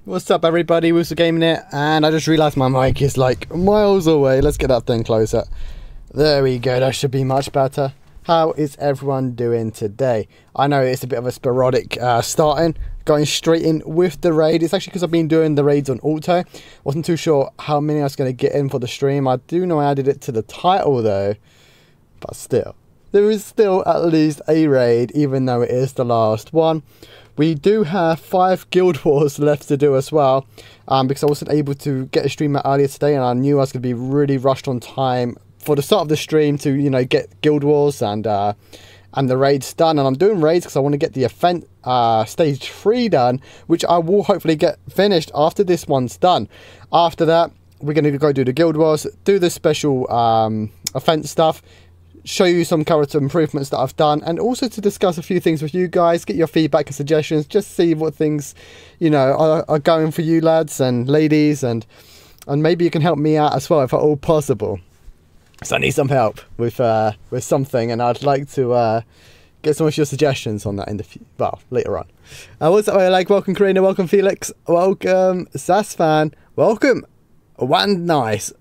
What's up everybody, Woozle Gaming here, and I just realised my mic is like miles away. Let's get that thing closer. There we go, that should be much better. How is everyone doing today? I know it's a bit of a sporadic starting, going straight in with the raid. It's actually because I've been doing the raids on auto. Wasn't too sure how many I was going to get in for the stream. I do know I added it to the title though, but still. There is still at least a raid, even though it is the last one. We do have 5 Guild Wars left to do as well, because I wasn't able to get a stream out earlier today, and I knew I was going to be really rushed on time for the start of the stream to, you know, get Guild Wars and the raids done. And I'm doing raids because I want to get the event stage 3 done, which I will hopefully get finished after this one's done. After that, we're going to go do the Guild Wars, do the special event stuff, show you some character improvements that I've done, and also to discuss a few things with you guys, get your feedback and suggestions, just see what things, you know, are going for you lads and ladies, and maybe you can help me out as well if at all possible. So I need some help with something, and I'd like to get some of your suggestions on that in the later on. What's up, like, welcome Karina, welcome Felix, welcome Sasfan, welcome One Nice.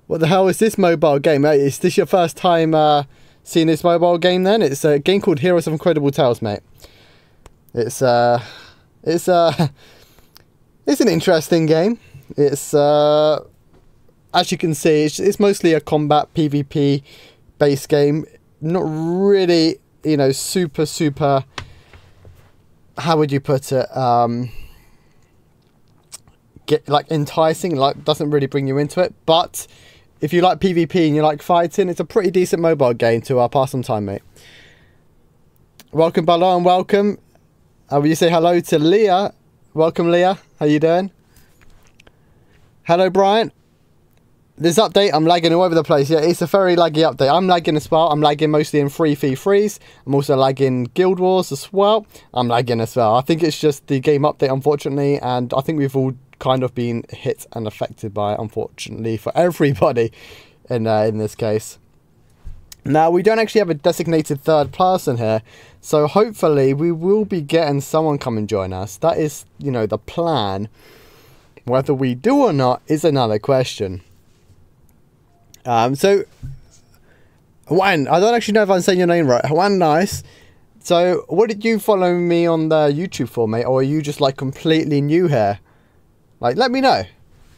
What the hell is this mobile game? Is this your first time seeing this mobile game then? It's a game called Heroes of Incredible Tales, mate. It's an interesting game. It's as you can see, it's mostly a combat PvP based game. Not really, you know, super, how would you put it? Like enticing, like doesn't really bring you into it, but if you like PvP and you like fighting, it's a pretty decent mobile game to pass some time, mate. Welcome, Bala, and welcome. Will you say hello to Leah? Welcome, Leah. How you doing? Hello, Brian. This update, I'm lagging all over the place. Yeah, it's a very laggy update. I'm lagging as well. I'm lagging mostly in 3v3s. I'm also lagging Guild Wars as well. I'm lagging as well. I think it's just the game update, unfortunately, and I think we've all kind of been hit and affected by it, unfortunately, for everybody in this case. Now, we don't actually have a designated third person here, so hopefully we will be getting someone come and join us. That is, you know, the plan. Whether we do or not is another question. So Juan, I don't actually know if I'm saying your name right. Juan Nice. So what did you follow me on the YouTube for, mate? Or are you just like completely new here? Like, let me know.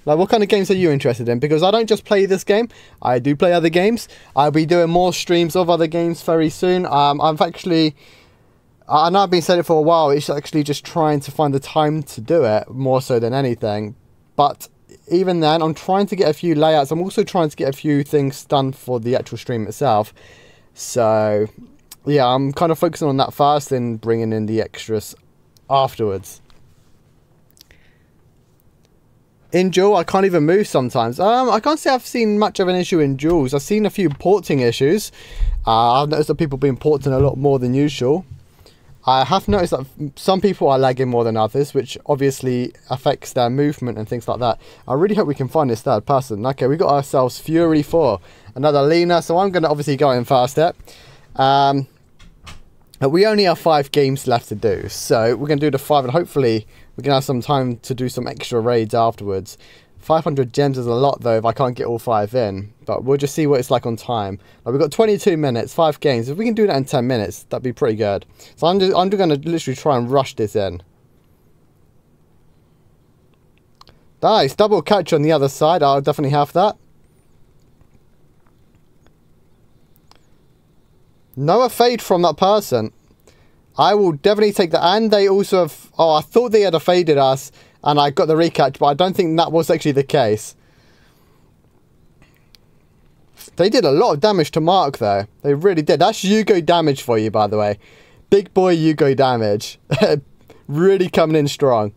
Like, what kind of games are you interested in? Because I don't just play this game. I do play other games. I'll be doing more streams of other games very soon. I've actually, I know I've been saying it for a while. It's actually just trying to find the time to do it more so than anything. But even then, I'm trying to get a few layouts. I'm also trying to get a few things done for the actual stream itself. So, yeah, I'm kind of focusing on that first and bringing in the extras afterwards. In Duel, I can't even move sometimes. I can't say I've seen much of an issue in Duels. I've seen a few porting issues. I've noticed that people have been porting a lot more than usual. I have noticed that some people are lagging more than others, which obviously affects their movement and things like that. I really hope we can find this third person. Okay, we got ourselves Fury 4. Another Lena, so I'm going to obviously go in first there. We only have 5 games left to do, so we're going to do the 5, and hopefully we can have some time to do some extra raids afterwards. 500 gems is a lot though if I can't get all 5 in, but we'll just see what it's like on time. Like, we've got 22 minutes, 5 games. If we can do that in 10 minutes, that'd be pretty good. So I'm going to literally try and rush this in. Nice, double catch on the other side. I'll definitely have that. No fade from that person. I will definitely take that. And they also have... Oh, I thought they had faded us and I got the recatch, but I don't think that was actually the case. They did a lot of damage to Mark, though. They really did. That's Yugo damage for you, by the way. Big boy Yugo damage. Really coming in strong.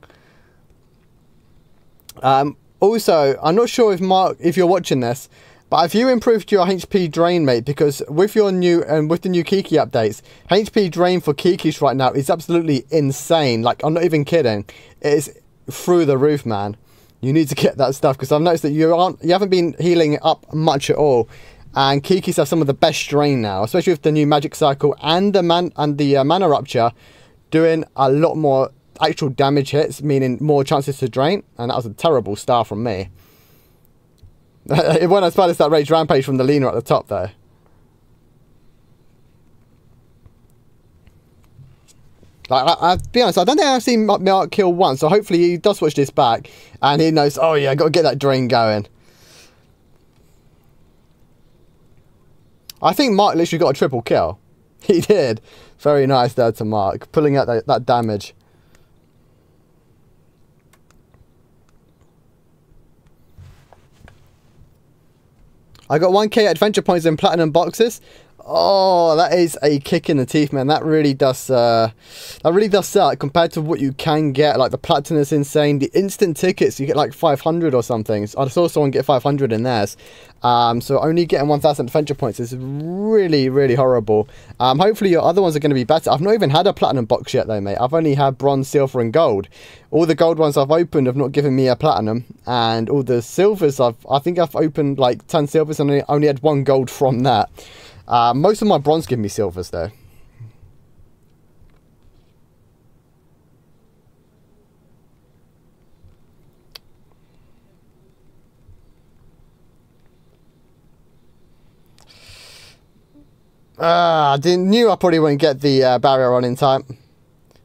Also, I'm not sure if Mark, if you're watching this, but have you improved your HP drain, mate? Because with your new with the new Kiki updates, HP drain for Kikis right now is absolutely insane. Like, I'm not even kidding. It is through the roof, man. You need to get that stuff, because I've noticed that you haven't been healing up much at all. And Kikis have some of the best drain now, especially with the new magic cycle and the mana rupture doing a lot more actual damage hits, meaning more chances to drain, and that was a terrible start from me. It went as bad as that Rage Rampage from the Lena at the top, though. Like, I'll be honest, I don't think I've seen Mark kill once, so hopefully he does watch this back, and he knows, oh yeah, got to get that drain going. I think Mark literally got a triple kill. He did. Very nice there to Mark, pulling out that damage. I got 1k adventure points in platinum boxes. Oh, that is a kick in the teeth, man. That really does suck compared to what you can get. Like, the platinum is insane. The instant tickets, you get like 500 or something. I saw someone get 500 in theirs. So only getting 1,000 adventure points is really, really horrible. Hopefully your other ones are going to be better. I've not even had a platinum box yet though, mate. I've only had bronze, silver and gold. All the gold ones I've opened have not given me a platinum. And all the silvers, I think I've opened like 10 silvers and only had 1 gold from that. Most of my bronze give me silvers though. I knew I probably wouldn't get the barrier on in time.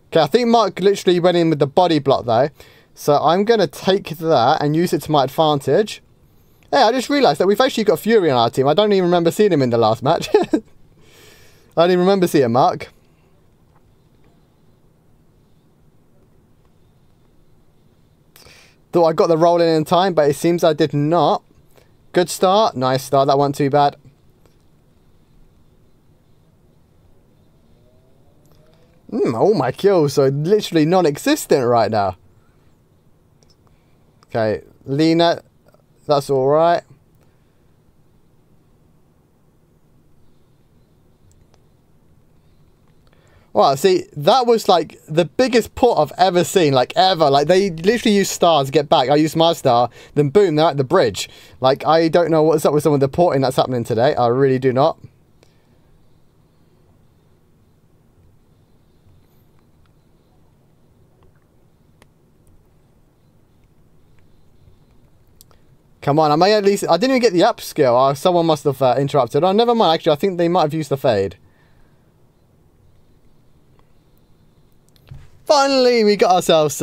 Okay, I think Mark literally went in with the body block though. So I'm going to take that and use it to my advantage. Hey, I just realised that we've actually got Fury on our team. I don't even remember seeing him in the last match. I don't even remember seeing Mark. Thought I got the roll in time, but it seems I did not. Good start. Nice start. That wasn't too bad. All my kills are literally non-existent right now. Okay, Lena. That's alright. Well, see, that was like the biggest pot I've ever seen, like ever. Like, they literally use stars to get back. I used my star, then boom, they're at the bridge. Like, I don't know what's up with some of the porting that's happening today. I really do not. Come on, I may at least... I didn't even get the up skill. Oh, someone must have interrupted. Oh, never mind. Actually, I think they might have used the fade. Finally, we got ourselves...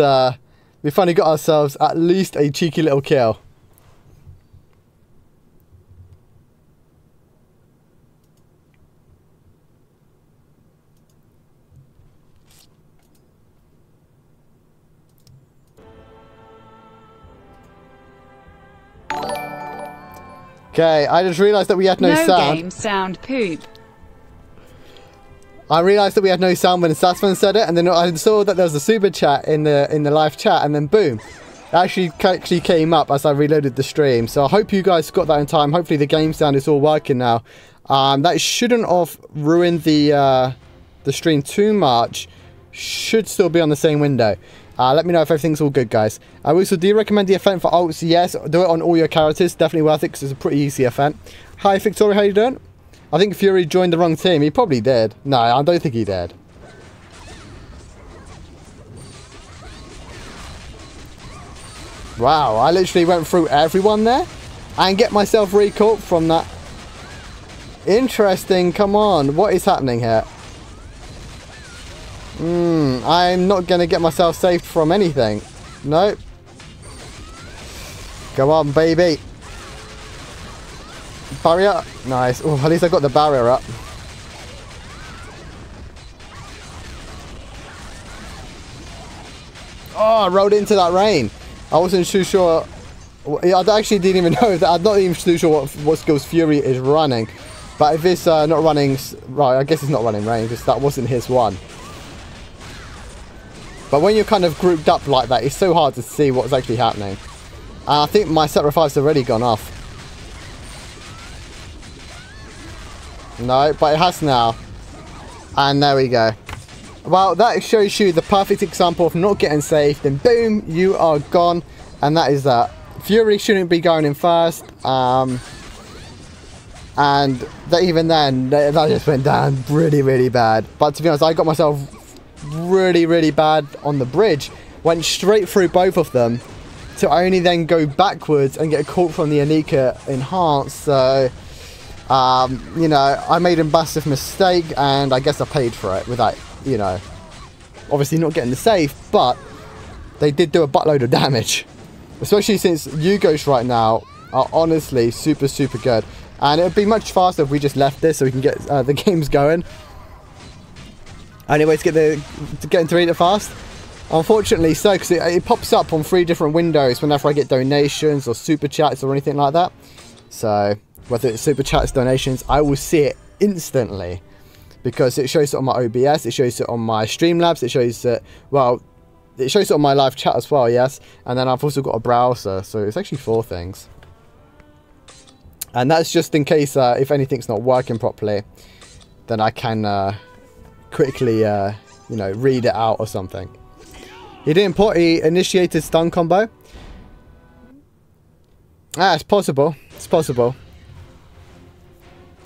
we finally got ourselves at least a cheeky little kill. Okay, I just realised that we had no sound. Game sound poop. I realised that we had no sound when Sassman said it, and then I saw that there was a super chat in the live chat, and then boom, it actually came up as I reloaded the stream. So I hope you guys got that in time. Hopefully the game sound is all working now. That shouldn't have ruined the stream too much. Should still be on the same window. Let me know if everything's all good, guys. Woozle, do you recommend the event for ults? Yes, do it on all your characters. Definitely worth it because it's a pretty easy event. Hi, Victoria, how you doing? I think Fury joined the wrong team. He probably did. No, I don't think he did. Wow, I literally went through everyone there and get myself recalled from that. Interesting. Come on, what is happening here? I'm not going to get myself saved from anything. Nope. Go on, baby. Barrier. Nice. Oh, at least I got the barrier up. Oh, I rode into that rain. I wasn't too sure. I actually didn't even know that. I'm not even too sure what skills Fury is running. But if it's not running... Right, I guess it's not running rain because that wasn't his one. But when you're kind of grouped up like that, it's so hard to see what's actually happening. I think my set revive's already gone off. No, but it has now. And there we go. Well, that shows you the perfect example of not getting saved. And boom, you are gone. And that is that. Fury shouldn't be going in first. And even then, that just went down really, really bad. But to be honest, I got myself really bad on the bridge. Went straight through both of them to only then go backwards and get caught from the Anika enhance. So, you know, I made a massive mistake, and I guess I paid for it without, you know, obviously not getting the save, but they did do a buttload of damage. Especially since Yugos right now are honestly super good. And it would be much faster if we just left this so we can get the games going. Anyways, get into read it fast. Unfortunately so, because it pops up on 3 different windows whenever I get donations or super chats or anything like that. So whether it's super chats, donations, I will see it instantly, because it shows it on my OBS, it shows it on my Streamlabs, it shows it, well, it shows it on my live chat as well, yes. And then I've also got a browser, so it's actually 4 things. And that's just in case if anything's not working properly, then I can quickly, you know, read it out or something. He didn't put he initiated stun combo. Ah, it's possible. It's possible.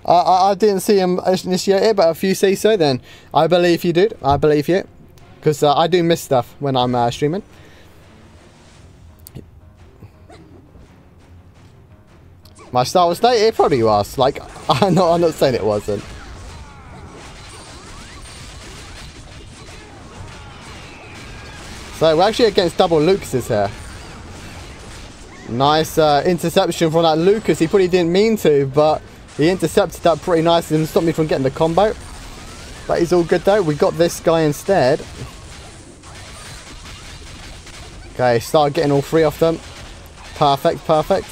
I didn't see him initiate it, but if you say so, then I believe you did. I believe you. Because I do miss stuff when I'm streaming. My style was late? It probably was. Like, I'm not saying it wasn't. So we're actually against double Lucases here. Nice interception from that Lucas. He probably didn't mean to, but he intercepted that pretty nicely and stopped me from getting the combo. But he's all good though. We got this guy instead. Okay, start getting all 3 of them. Perfect, perfect.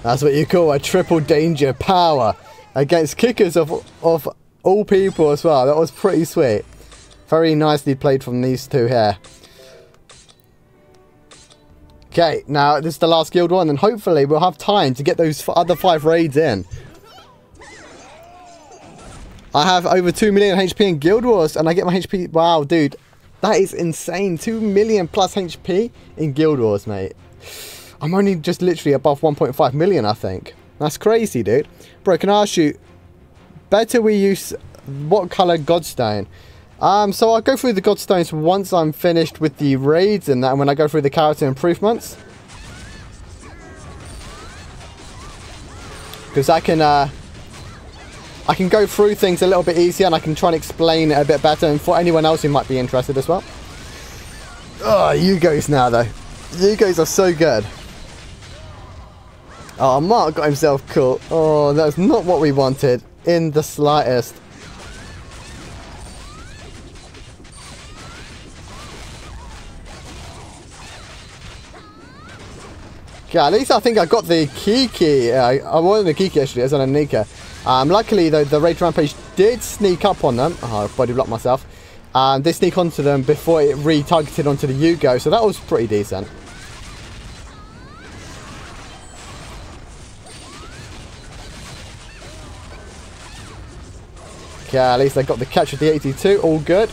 That's what you call a triple danger power against kickers of all people as well. That was pretty sweet. Very nicely played from these 2 here. Okay, now this is the last guild one, and hopefully we'll have time to get those other 5 raids in. I have over 2 million HP in Guild Wars, and I get my HP. Wow, dude, that is insane. 2 million plus HP in Guild Wars, mate. I'm only just literally above 1.5 million, I think. That's crazy, dude. Bro, can I ask you, better we use what color Godstone? So I'll go through the Godstones once I'm finished with the raids and that, and when I go through the character improvements. Because I can go through things a little bit easier, and I can try and explain it a bit better, and for anyone else who might be interested as well. Oh, Yugos now, though. Yugos are so good. Oh, Mark got himself caught. Oh, that's not what we wanted in the slightest. Okay, at least I think I got the Kiki. I wasn't a Kiki actually, it was on a Nika. Luckily, though, the Rage Rampage did sneak up on them. Oh, I've body blocked myself. They sneak onto them before it retargeted onto the Yugo, so that was pretty decent. Okay, at least I got the catch with the 82, all good.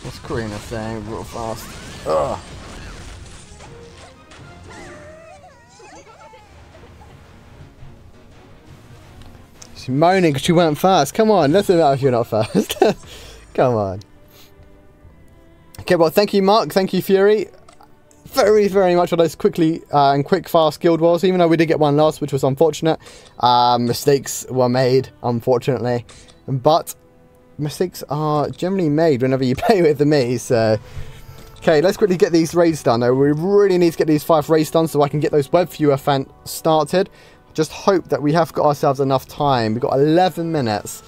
What's Karina saying real fast? Ugh. She's moaning because she went fast. Come on, let's admit if you're not fast. Come on. Okay, well, thank you, Mark. Thank you, Fury. Very much for those quickly and quick, fast guild wars. Even though we did get one lost, which was unfortunate. Mistakes were made, unfortunately. But mistakes are generally made whenever you play with me. So, okay, let's quickly get these raids done. Though we really need to get these 5 raids done so I can get those web viewer fans started. Just hope that we have got ourselves enough time. We've got 11 minutes.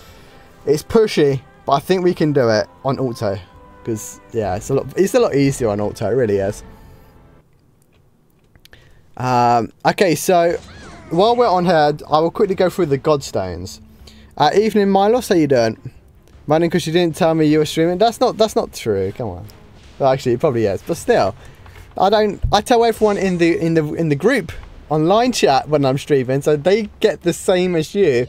It's pushy, but I think we can do it on auto. Because, yeah, it's a lot easier on auto, it really is. Okay, so while we're on here, I will quickly go through the Godstones. Evening, Milos, how you doing? Running because you didn't tell me you were streaming. That's not true. Come on. Well, actually, it probably is, but still, I tell everyone in the group online chat when I'm streaming, so they get the same as you.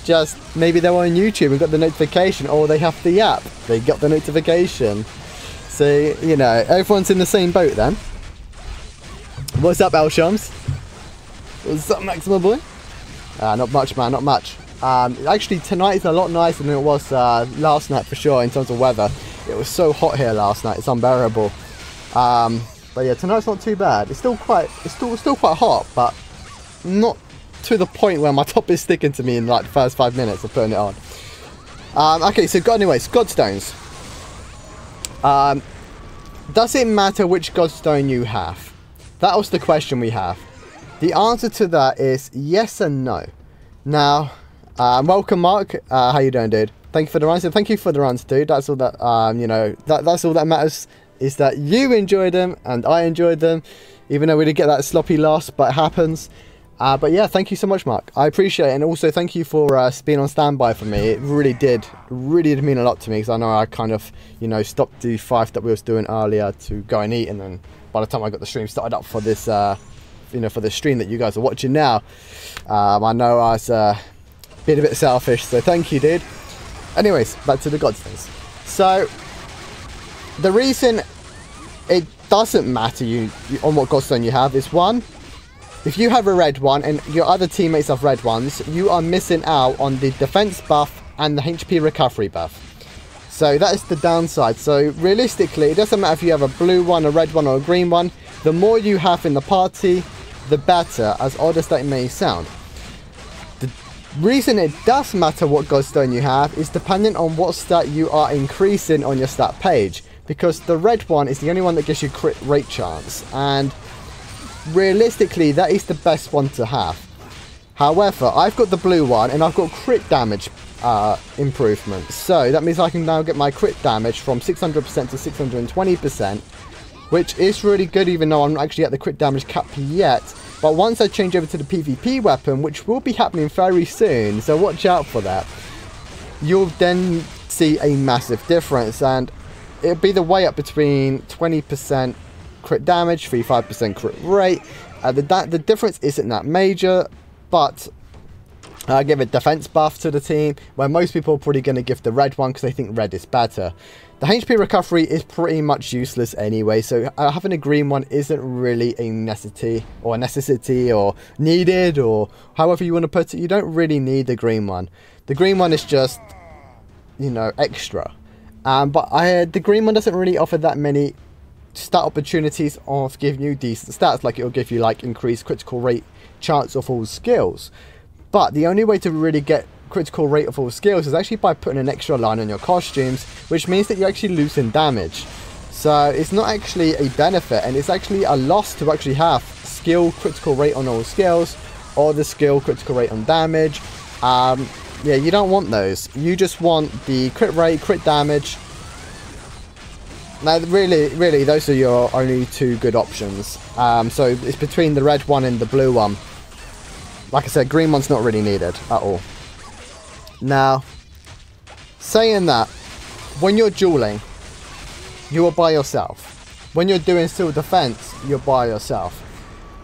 just maybe they're on YouTube and got the notification, or they have the app. They got the notification. So, you know, everyone's in the same boat then. What's up, Elshams? What's up, Maxima boy? Not much, man, not much. Actually, tonight is a lot nicer than it was last night for sure in terms of weather. It was so hot here last night; it's unbearable. But yeah, tonight's not too bad. It's still quite hot, but not to the point where my top is sticking to me in like the first 5 minutes of putting it on. Okay, so anyways, Godstones. Does it matter which Godstone you have? That was the question we have. The answer to that is yes and no. Now, welcome, Mark. How you doing, dude? Thank you for the runs. Thank you for the runs, dude. That's all that you know. That's all that matters. Is that you enjoyed them and I enjoyed them, even though we didn't get that sloppy loss, but it happens. But yeah, thank you so much, Mark. I appreciate it, and also thank you for being on standby for me. It really did mean a lot to me, because I know I kind of, you know, stopped the 5 that we was doing earlier to go and eat, and then by the time I got the stream started up for this, you know, for the stream that you guys are watching now, I know I was being a bit selfish, so thank you, dude. Anyways, back to the Godstones. So the reason it doesn't matter on what Godstone you have is, one, if you have a red one and your other teammates have red ones, you are missing out on the defense buff and the HP recovery buff. So that is the downside. So realistically, it doesn't matter if you have a blue one, a red one, or a green one. The more you have in the party, the better, as odd as that may sound. The reason it does matter what Godstone you have is dependent on what stat you are increasing on your stat page. Because the red one is the only one that gives you crit rate chance, and realistically that is the best one to have. However, I've got the blue one and I've got crit damage improvement, so that means I can now get my crit damage from 600% to 620%, which is really good, even though I'm not actually at the crit damage cap yet. But once I change over to the PvP weapon, which will be happening very soon, so watch out for that, you'll then see a massive difference, and it'll be the way up between 20% crit damage, 35% crit rate. The difference isn't that major, but I give a defense buff to the team, where most people are probably going to give the red one because they think red is better. The HP recovery is pretty much useless anyway, so having a green one isn't really a necessity or needed, or however you want to put it. You don't really need the green one. The green one is just, you know, extra. But the green one doesn't really offer that many stat opportunities of giving you decent stats. Like, it'll give you like increased critical rate chance of all skills. But the only way to really get critical rate of all skills is actually by putting an extra line on your costumes, which means that you're actually losing damage. So it's not actually a benefit, and it's actually a loss to actually have skill critical rate on all skills, or the skill critical rate on damage. Yeah, you don't want those. You just want the crit rate, crit damage. Now, really, those are your only two good options. So it's between the red one and the blue one. Like I said, green one's not really needed at all. Now, saying that, when you're dueling, you are by yourself. When you're doing still defense, you're by yourself.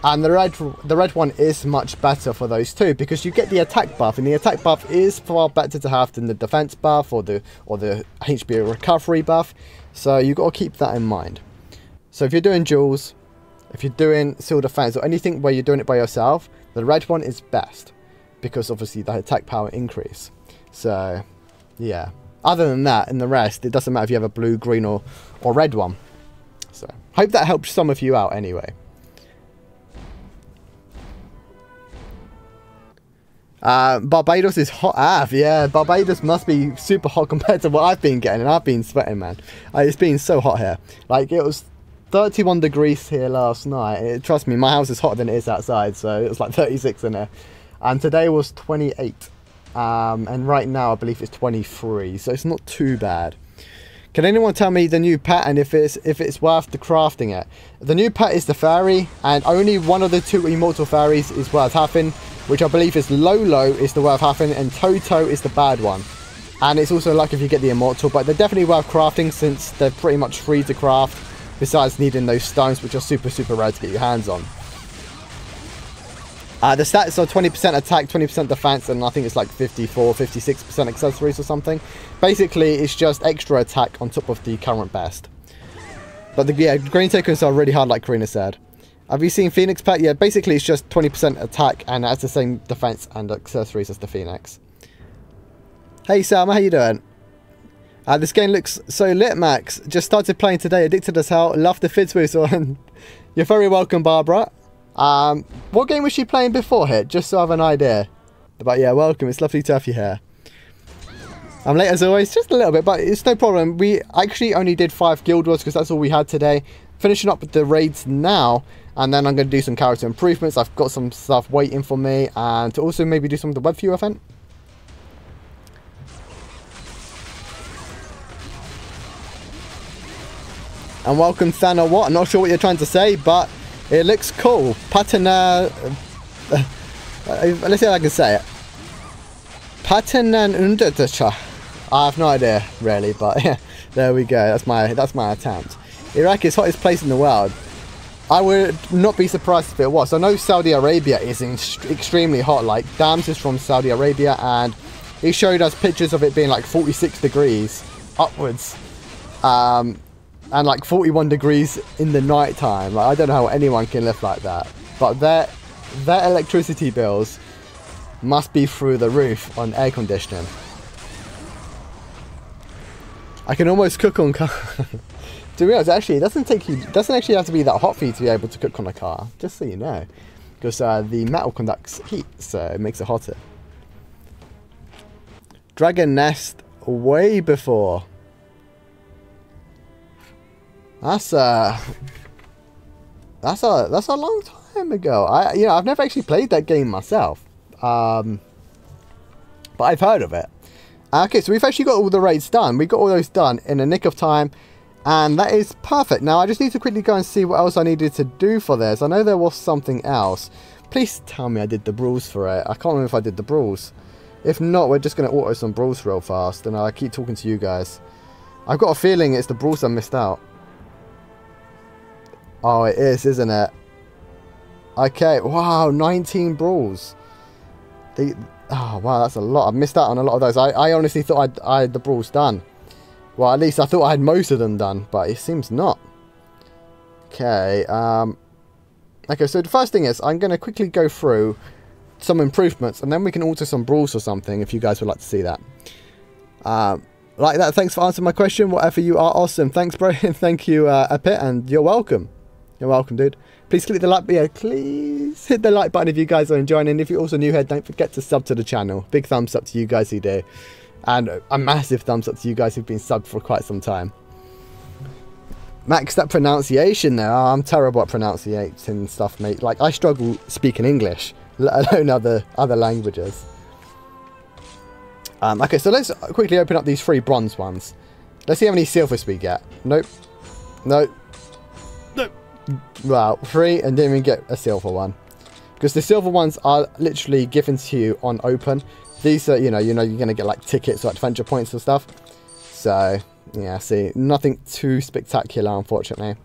And the red one is much better for those two, because you get the attack buff, and the attack buff is far better to have than the defense buff or the HP recovery buff. So you've got to keep that in mind. So if you're doing duels, if you're doing still defense, or anything where you're doing it by yourself, the red one is best, because obviously the attack power increase. So yeah, other than that, in the rest, it doesn't matter if you have a blue, green, or red one. So hope that helps some of you out anyway. Barbados is hot. Yeah, Barbados must be super hot compared to what I've been getting, and I've been sweating, man. It's been so hot here. Like, it was 31 degrees here last night. Trust me, my house is hotter than it is outside, so it was like 36 in there. And today was 28. And right now I believe it's 23, so it's not too bad. Can anyone tell me the new pet and if it's worth the crafting it? The new pet is the fairy, and only one of the two immortal fairies is worth having, which I believe is Lolo is the worth having, and Toto is the bad one. And it's also lucky if you get the immortal, but they're definitely worth crafting since they're pretty much free to craft, besides needing those stones, which are super rare to get your hands on. The stats are 20% attack, 20% defense, and I think it's like 54, 56% accessories or something. Basically, it's just extra attack on top of the current best. But yeah, green tokens are really hard, like Karina said. Have you seen Phoenix pack? Yeah, basically it's just 20% attack, and that's the same defense and accessories as the Phoenix. Hey Sam, how you doing? This game looks so lit, Max. Just started playing today, addicted as hell. Love the Fizz Woozle. You're very welcome, Barbara. What game was she playing before here? Just so I have an idea. But yeah, welcome. It's lovely to have you here. I'm late as always, just a little bit, but it's no problem. We actually only did 5 Guild Wars because that's all we had today. Finishing up with the raids now, and then I'm going to do some character improvements. I've got some stuff waiting for me, and to also maybe do some of the web view event. And welcome Thana what? I'm not sure what you're trying to say, but it looks cool. Patina. Let's see if I can say it. Patinan Undertacha. I have no idea really, but yeah, there we go. That's my attempt. Iraq is hottest place in the world. I would not be surprised if it was. I know Saudi Arabia is extremely hot. Like Dams is from Saudi Arabia, and he showed us pictures of it being like 46 degrees upwards. And like 41 degrees in the night time. Like, I don't know how anyone can live like that. But their electricity bills must be through the roof on air conditioning. I can almost cook on car. To be honest, actually, it doesn't actually have to be that hot for you to be able to cook on a car. Just so you know, because the metal conducts heat, so it makes it hotter. Dragon Nest way before. That's a long time ago. I've never actually played that game myself, but I've heard of it. Okay, so we've actually got all the raids done. We got all those done in a nick of time, and that is perfect. Now I just need to quickly go and see what else I needed to do for this. I know there was something else. Please tell me I did the Brawls for it. I can't remember if I did the Brawls. If not, we're just going to auto some Brawls real fast, and I keep talking to you guys. I've got a feeling it's the Brawls I missed out. Oh, it is, isn't it? Okay, wow, 19 Brawls. Oh, wow, that's a lot. I've missed out on a lot of those. I honestly thought I had the Brawls done. Well, at least I thought I had most of them done, but it seems not. Okay, okay, so the first thing is, I'm going to quickly go through some improvements, and then we can alter some Brawls or something, if you guys would like to see that. Like that, thanks for answering my question. Whatever, you are awesome. Thanks, bro. Thank you, Epit, and you're welcome. You're welcome, dude. Please click the like button. Yeah, please hit the like button if you guys are enjoying. And if you're also new here, don't forget to sub to the channel. Big thumbs up to you guys who do. And a massive thumbs up to you guys who've been subbed for quite some time. Max, that pronunciation there. Oh, I'm terrible at pronunciating stuff, mate. Like, I struggle speaking English, let alone other languages. Okay, so let's quickly open up these 3 bronze ones. Let's see how many silvers we get. Nope. Nope. Nope. Well, 3 and didn't even get a silver one. Because the silver ones are literally given to you on open. These are, you know, you're going to get like tickets or adventure points and stuff. So, yeah, see, nothing too spectacular, unfortunately.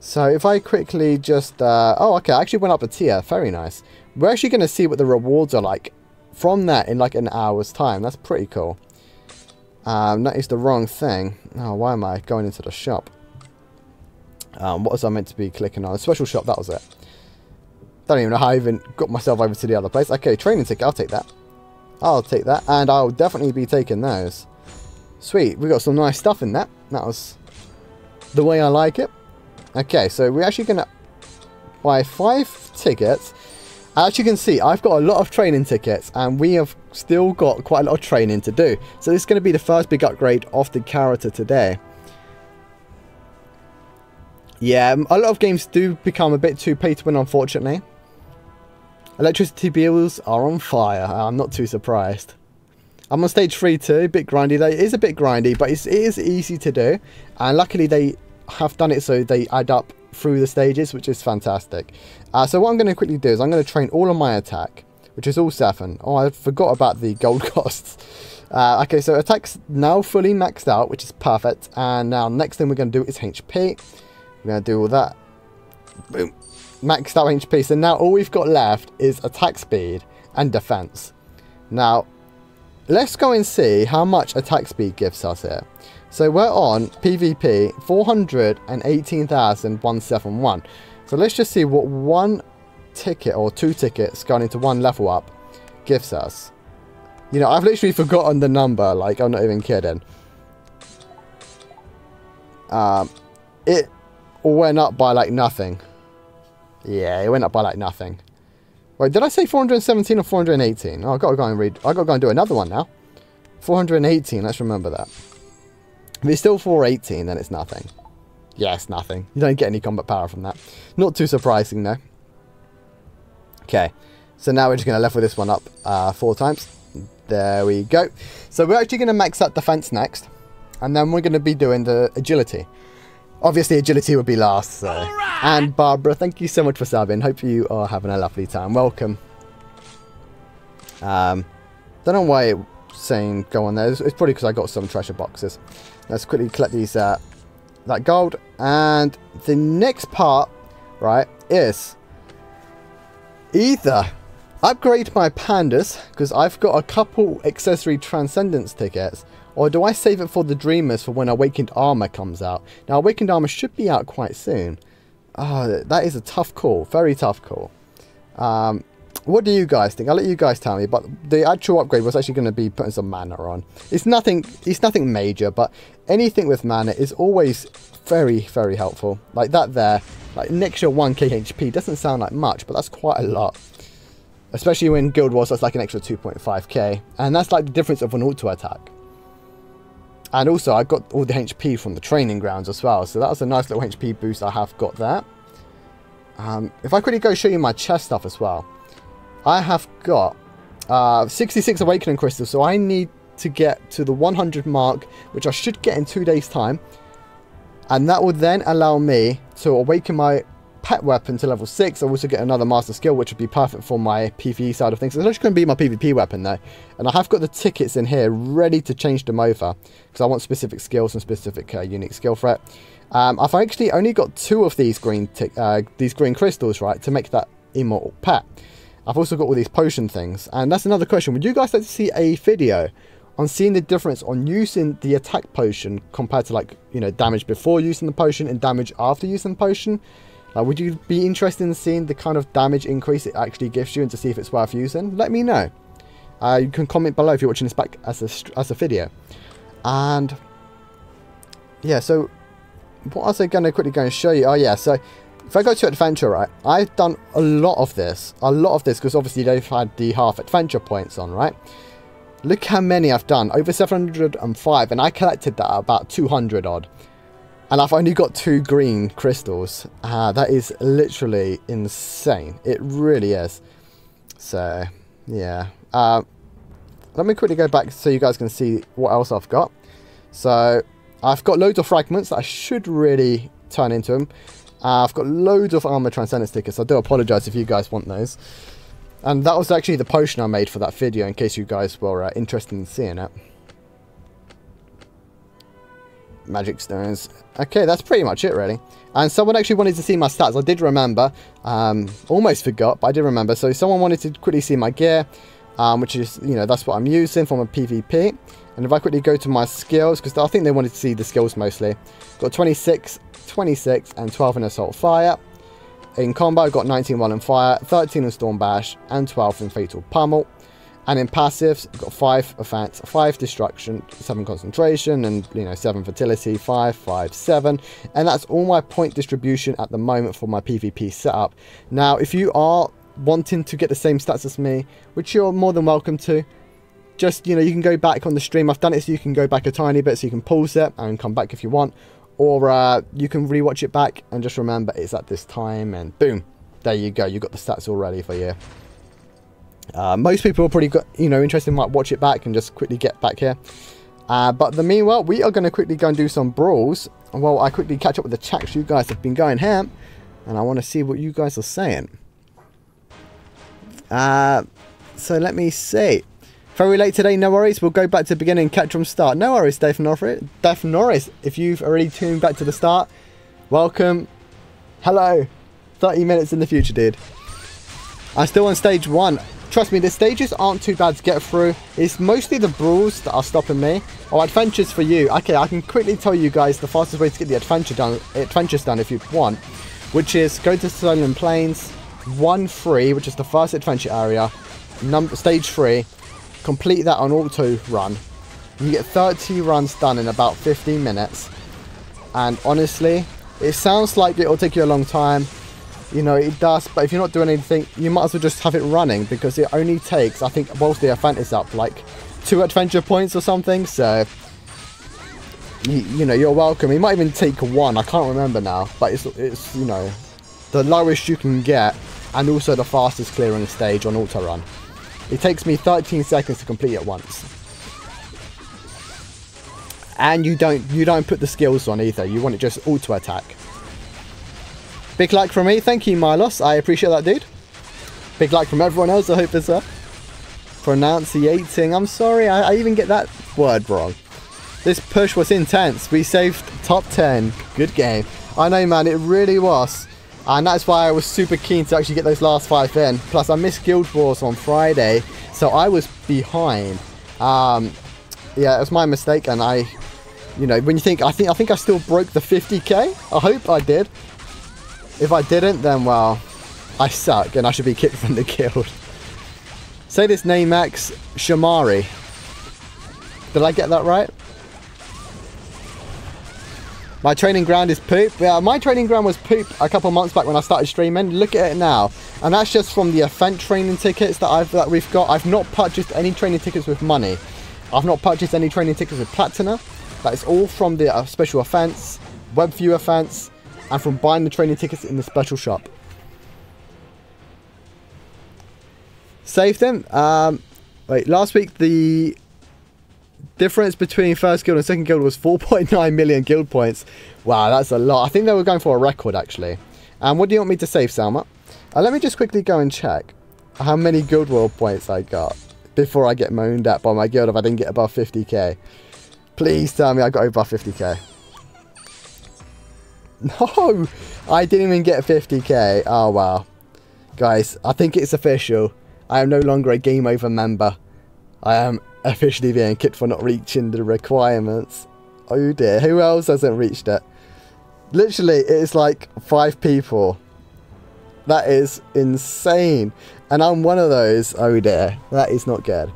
So, if I quickly just, oh, okay, I actually went up a tier. Very nice. We're actually going to see what the rewards are like from that in like an hour's time. That's pretty cool. That is the wrong thing. Oh, why am I going into the shop? What was I meant to be clicking on? A special shop, that was it. Don't even know how I even got myself over to the other place. Okay, training ticket, I'll take that. I'll take that, and I'll definitely be taking those. Sweet, we got some nice stuff in that. That was the way I like it. Okay, so we're actually going to buy 5 tickets. As you can see, I've got a lot of training tickets, and we have still got quite a lot of training to do. So this is going to be the first big upgrade of the character today. Yeah, a lot of games do become a bit too pay to win, unfortunately. Electricity bills are on fire. I'm not too surprised. I'm on stage 3 too, a bit grindy. It is a bit grindy, but it is easy to do. And luckily they have done it so they add up through the stages, which is fantastic. So what I'm going to quickly do is I'm going to train all of my attack, which is all 7. Oh, I forgot about the gold costs. Okay, so attack's now fully maxed out, which is perfect. And now next thing we're going to do is HP. We're going to do all that. Boom. maxed out HP. So now all we've got left is attack speed and defense. Now, let's go and see how much attack speed gives us here. So we're on PvP 418,171. So let's just see what one ticket or 2 tickets going into 1 level up gives us. You know, I've literally forgotten the number. Like, I'm not even kidding. It went up by like nothing. Yeah, it went up by like nothing. Wait, did I say 417 or 418? Oh, I've got to go and read. I've got to go and do another one now. 418, let's remember that. If it's still 418, then it's nothing. Yeah, it's nothing. You don't get any combat power from that. Not too surprising, though. Okay, so now we're just going to level this one up 4 times. There we go. So we're actually going to max out defense next. And then we're going to be doing the agility. Obviously, agility would be last. So. Right. And Barbara, thank you so much for subbing. Hope you are having a lovely time. Welcome. Don't know why it's saying go on there. It's probably because I got some treasure boxes. Let's quickly collect these that gold. And the next part, right, is either upgrade my pandas, because I've got a couple accessory transcendence tickets, or do I save it for the dreamers for when Awakened Armor comes out? Now, Awakened Armor should be out quite soon. Oh, that is a tough call. Very tough call. What do you guys think? I'll let you guys tell me. But the actual upgrade was actually going to be putting some mana on. It's nothing major, but anything with mana is always very, very helpful. Like that there. Like an extra 1k HP doesn't sound like much, but that's quite a lot. Especially when Guild Wars, that's like an extra 2.5k. And that's like the difference of an auto attack. And also, I got all the HP from the training grounds as well. So that was a nice little HP boost I have got there. If I quickly go show you my chest stuff as well. I have got 66 Awakening Crystals. So I need to get to the 100 mark, which I should get in 2 days' time. And that would then allow me to awaken my pet weapon to level 6. I also get another master skill, which would be perfect for my PvE side of things. It's actually going to be my PvP weapon though, and I have got the tickets in here ready to change them over because I want specific skills and specific unique skill for it. I've actually only got 2 of these green crystals, right, to make that immortal pet. I've also got all these potion things, and that's another question. Would you guys like to see a video on seeing the difference on using the attack potion compared to, like, you know, damage before using the potion and damage after using the potion? Would you be interested in seeing the kind of damage increase it actually gives you and to see if it's worth using? Let me know. You can comment below if you're watching this back as a video. And yeah, so what was I going to quickly go and show you? Oh yeah, so if I go to adventure, right, I've done a lot of this because obviously they've had the half adventure points on, right? Look how many I've done, over 705, and I collected that at about 200 odd. And I've only got 2 green crystals. That is literally insane. It really is. So, yeah. Let me quickly go back so you guys can see what else I've got. So, I've got loads of fragments that I should really turn into them. I've got loads of armor transcendence tickets. I do apologise if you guys want those. And that was actually the potion I made for that video, in case you guys were interested in seeing it. Magic stones. Okay, that's pretty much it really. And someone actually wanted to see my stats. I did remember. Almost forgot, but I did remember. So someone wanted to quickly see my gear, which is, you know, that's what I'm using for my PvP. And if I quickly go to my skills, because I think they wanted to see the skills mostly. Got 26, 26, and 12 in Assault Fire. In combat, I've got 19 Wild and Fire, 13 in Storm Bash, and 12 in Fatal Pummel. And in passives, I've got 5 Offense, 5 Destruction, 7 Concentration, and, you know, 7 Fertility, 5, 5, 7. And that's all my point distribution at the moment for my PvP setup. Now, if you are wanting to get the same stats as me, which you're more than welcome to, just, you know, you can go back on the stream. I've done it so you can go back a tiny bit so you can pause it and come back if you want. Or you can rewatch it back and just remember it's at this time, and boom, there you go. You got the stats all ready for you. Most people are pretty, you know, interested, might watch it back and just quickly get back here. But the meanwhile, we are going to quickly go and do some brawls. Well, I quickly catch up with the chat. You guys have been going ham, and I want to see what you guys are saying. So let me see. Very late today, no worries. We'll go back to the beginning and catch from start. No worries, Dave Norris. If you've already tuned back to the start, welcome. Hello. 30 minutes in the future, dude. I'm still on stage 1. Trust me, the stages aren't too bad to get through. It's mostly the brawls that are stopping me. Oh, adventures for you. Okay, I can quickly tell you guys the fastest way to get the adventures done if you want, which is go to Stolen Plains, 1-3, which is the first adventure area, stage 3. Complete that on auto run. You get 30 runs done in about 15 minutes. And honestly, it sounds like it'll take you a long time. You know, it does, but if you're not doing anything, you might as well just have it running, because it only takes, I think, whilst the event is up, like 2 adventure points or something. So, you know, you're welcome. It might even take 1, I can't remember now, but it's you know, the lowest you can get, and also the fastest clearing stage on auto run. It takes me 13 seconds to complete it once. And you don't put the skills on either. You want it just auto attack. Big like from me. Thank you, Milos. I appreciate that, dude. Big like from everyone else. I hope it's pronunciating. I'm sorry. I even get that word wrong. This push was intense. We saved top 10. Good game. I know, man. It really was. And that's why I was super keen to actually get those last 5 in. Plus, I missed Guild Wars on Friday, so I was behind. Yeah, it was my mistake, and you know, when you think, I think I still broke the 50k. I hope I did. If I didn't, then well, I suck, and I should be kicked from the guild. Say this name, Max Shamari. Did I get that right? My training ground is poop. Yeah, my training ground was poop a couple months back when I started streaming. Look at it now, and that's just from the event training tickets that we've got. I've not purchased any training tickets with money. I've not purchased any training tickets with platina. That is all from the special events, web view events, and from buying the training tickets in the special shop. Saved them. Wait, last week the difference between first guild and second guild was 4.9 million guild points. Wow, that's a lot. I think they were going for a record, actually. And what do you want me to save, Salma? Let me just quickly go and check how many guild world points I got before I get moaned at by my guild if I didn't get above 50k. Please tell me I got above 50k. No, I didn't even get 50k. Oh, wow. Guys, I think it's official. I am no longer a Game Over member. I am officially being kicked for not reaching the requirements. Oh dear, who else hasn't reached it? Literally, it is like 5 people. That is insane. And I'm one of those. Oh dear, that is not good.